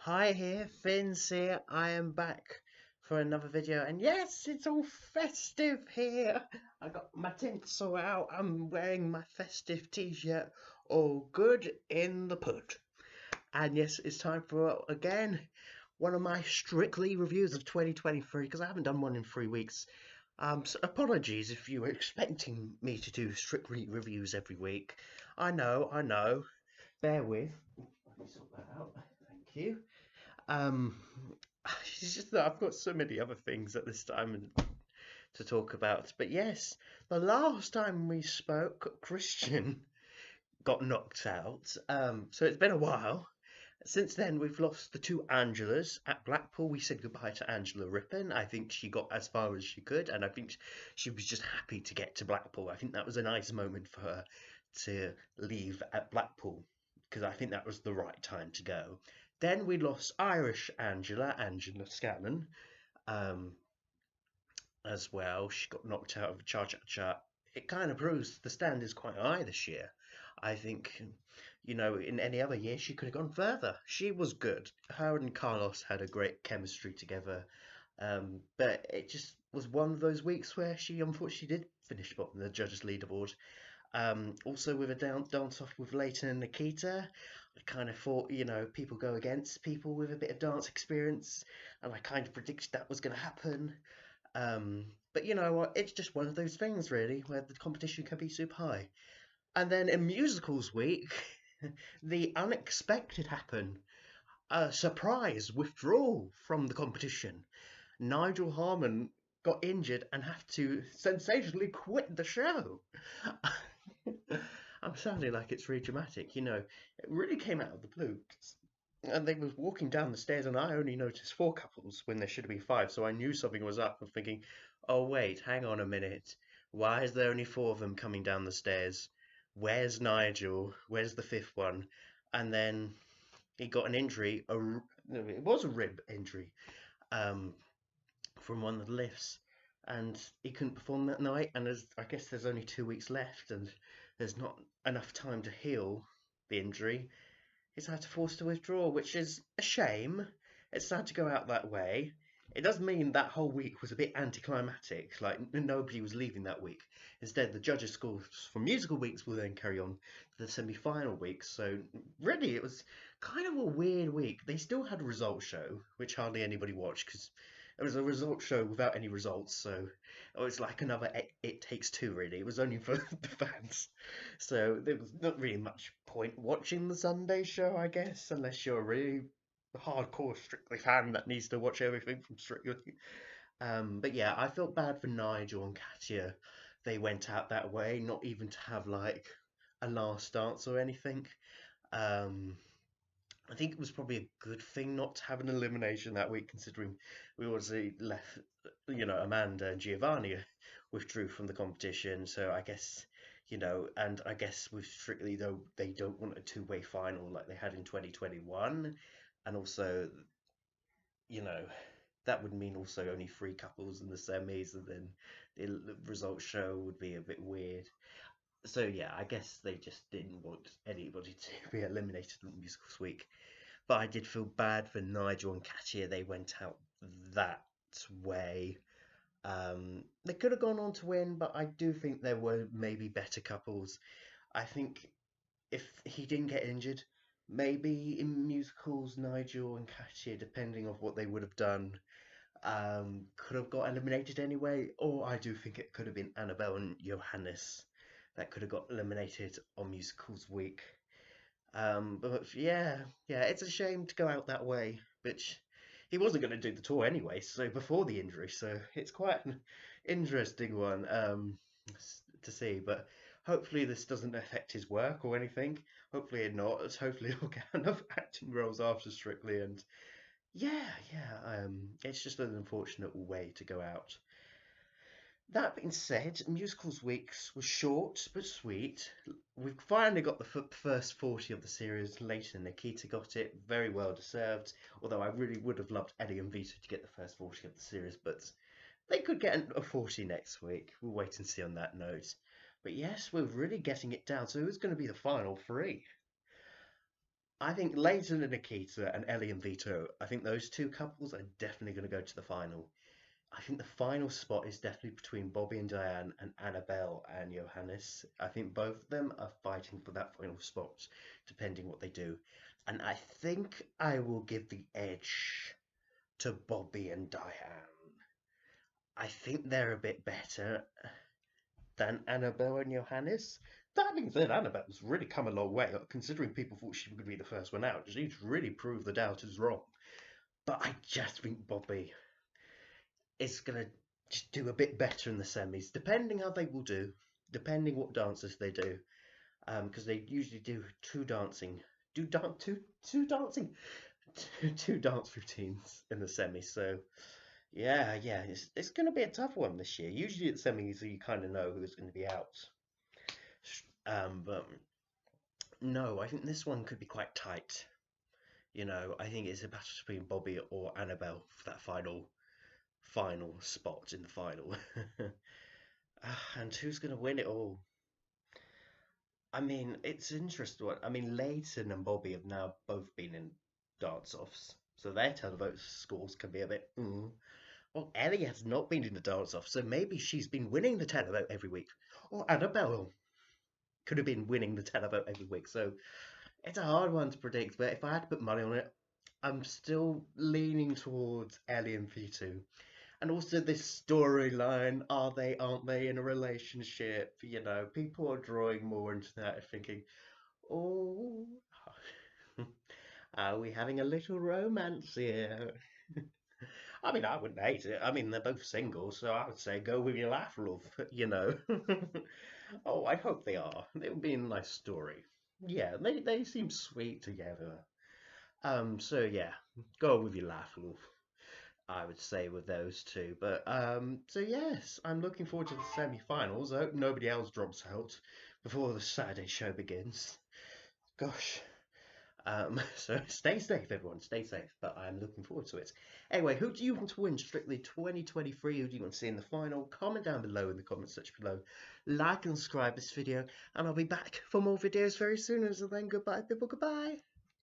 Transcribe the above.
Hi here, Finn's here. I am back for another video, and yes, it's all festive here. I got my tinsel out. I'm wearing my festive t-shirt. All good in the put. And yes, it's time for again one of my strictly reviews of 2023 because I haven't done one in 3 weeks. So apologies if you were expecting me to do strictly reviews every week. I know. Bear with. Let me sort that out. Thank you. Um, it's just that I've got so many other things at this time to talk about. But yes, the last time we spoke, Christian got knocked out. So it's been a while. Since then, we've lost the two Angelas at Blackpool. We said goodbye to Angela Rippon. I think she got as far as she could, and I think she was just happy to get to Blackpool. I think that was a nice moment for her to leave at Blackpool because I think that was the right time to go. Then we lost Irish Angela Scanlon, um, as well. She got knocked out of Cha Cha Cha. It kind of proves the stand is quite high this year. I think, in any other year she could have gone further. She was good. Her and Carlos had a great chemistry together. But it just was one of those weeks where she unfortunately did finish bottom of the judges' leaderboard. Also with a dance off with Leighton and Nikita, I kind of thought, people go against people with a bit of dance experience, and I kind of predicted that was going to happen. But you know what? It's just one of those things, really, where the competition can be super high. And then in musicals week, the unexpected happened. A surprise withdrawal from the competition. Nigel Harman got injured and had to sensationally quit the show. I'm sounding like it's really dramatic, It really came out of the blue. And they was walking down the stairs, and I only noticed four couples when there should have been five, so I knew something was up. I'm thinking, oh wait, hang on a minute. Why is there only four of them coming down the stairs? Where's Nigel? Where's the fifth one? And then he got an injury. No, it was a rib injury. Um, from one of the lifts, and he couldn't perform that night. And I guess there's only 2 weeks left, and there's not enough time to heal the injury. He's had to force to withdraw, which is a shame. It's sad to go out that way. It does mean that whole week was a bit anticlimactic, like nobody was leaving that week. Instead, the judges' scores for musical weeks will then carry on to the semi-final weeks. So really, it was kind of a weird week. They still had a results show, which hardly anybody watched because it was a results show without any results. So it was like another It Takes Two, really. It was only for the fans. So there was not really much point watching the Sunday show, I guess, unless you're a really hardcore Strictly fan that needs to watch everything from Strictly. But yeah, I felt bad for Nigel and Katya. They went out that way, not even to have like a last dance or anything. Um, I think it was probably a good thing not to have an elimination that week, considering we obviously left, Amanda and Giovanni withdrew from the competition. So I guess, and I guess with Strictly though, they don't want a two-way final like they had in 2021, and also, you know, that would mean also only three couples in the semis, and then the results show would be a bit weird. So yeah, I guess they just didn't want anybody to be eliminated in Musicals Week. But I did feel bad for Nigel and Katia. They went out that way. They could have gone on to win, but I do think there were maybe better couples. I think if he didn't get injured, maybe in musicals, Nigel and Katia, depending on what they would have done, could have got eliminated anyway. Or I do think it could have been Annabelle and Johannes that could have got eliminated on musicals week. But yeah, it's a shame to go out that way. Which he wasn't going to do the tour anyway, so before the injury, so it's quite an interesting one to see. But hopefully this doesn't affect his work or anything. Hopefully it not. Hopefully he'll get enough acting roles after Strictly, and yeah. It's just an unfortunate way to go out. That being said, Musicals Weeks was short but sweet. We've finally got the first 40 of the series. Later, Nikita got it, very well deserved. Although I really would have loved Eddie and Vito to get the first 40 of the series, but they could get a 40 next week. We'll wait and see on that note. But yes, we're really getting it down. So who's going to be the final three? I think Leighton and Nikita and Ellie and Vito, I think those two couples are definitely going to go to the final. I think the final spot is definitely between Bobby and Diane and Annabelle and Johannes. I think both of them are fighting for that final spot, depending what they do. And I think I will give the edge to Bobby and Diane. I think they're a bit better than Annabelle and Johannes. That being said, Annabelle's really come a long way, considering people thought she would be the first one out. She's really proved the doubters wrong. But I just think Bobby is going to just do a bit better in the semis, depending how they will do, depending what dances they do, because they usually do two dancing, two dance routines in the semis. So yeah, it's going to be a tough one this year. Usually at semis, you kind of know who's going to be out. But no, I think this one could be quite tight. I think it's a battle between Bobby or Annabelle for that final spot in the final. And who's going to win it all? I mean, it's interesting. What I mean, Leighton and Bobby have now both been in dance-offs, so their televote scores can be a bit. Well, Ellie has not been in the dance-off, so maybe she's been winning the televote every week. Or Annabelle could have been winning the televote every week. So it's a hard one to predict, but if I had to put money on it, I'm still leaning towards Ellie and V2. And also this storyline, are they, aren't they in a relationship? People are drawing more into that, thinking, oh, are we having a little romance here? I mean, I wouldn't hate it. I mean, they're both single, so I would say go with your laugh, love. Oh, I hope they are. It would be a nice story. Yeah, they seem sweet together. So yeah, go with your laugh, love. I would say with those two. But so yes, I'm looking forward to the semi-finals. I hope nobody else drops out before the Saturday show begins. Gosh. So stay safe, everyone. Stay safe. But I'm looking forward to it. Anyway, who do you want to win Strictly 2023? Who do you want to see in the final? Comment down below in the comment section below. Like and subscribe this video, and I'll be back for more videos very soon. Until then, goodbye, people. Goodbye.